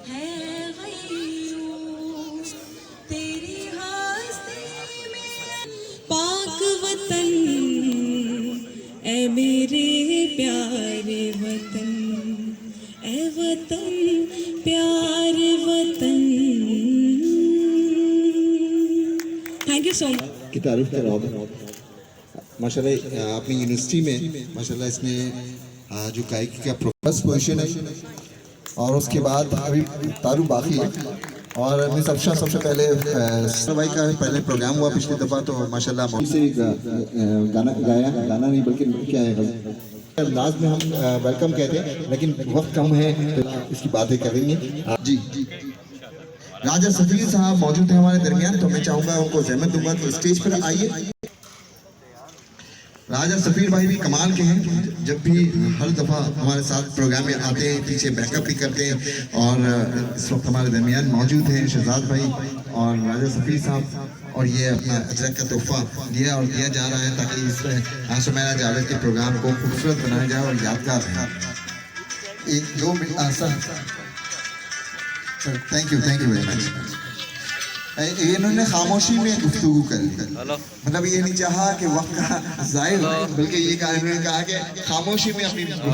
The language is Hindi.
है गयूं तेरी हस्ती में पाक वतन ए मेरे प्यारे वतन ए वतन प्यारे वतन। Thank you so much. की तारीफ कर रहा हूँ माशाल्लाह अपनी यूनिवर्सिटी में माशाल्लाह इसने जो गायकी का फर्स्ट पोजीशन है और उसके बाद अभी तारू बाकी है और सबसे पहले भाई का पहले प्रोग्राम हुआ पिछली दफ़ा तो माशाल्लाह से गाना गाया, गाना नहीं बल्कि क्या है अंदाज में हम वेलकम कहते हैं लेकिन वक्त कम है तो इसकी बातें करेंगे। जी राजा सफीर साहब मौजूद हैं हमारे दरमियान तो मैं चाहूंगा उनको ज़हमत दूंगा कि स्टेज पर आइए। राजा सफीर भाई भी कमाल के हैं, जब भी हर दफ़ा हमारे साथ प्रोग्राम में आते हैं पीछे बैकअप भी करते हैं और इस वक्त हमारे दरमियान मौजूद हैं शहजाद भाई और राजा सफीर साहब और ये अपना अजरक का तोहफा दिया और दिया जा रहा है ताकि इस सुमैरा जावेद के प्रोग्राम को खूबसूरत बनाया जाए और यादगार रहे। एक 2 minute thank you very much. इन्होंने खामोशी में गुफ्तगू कर ली, मतलब ये नहीं चाहा कि वक्त का जाहिर हो बल्कि ये इन्होंने कहा कि खामोशी में अपनी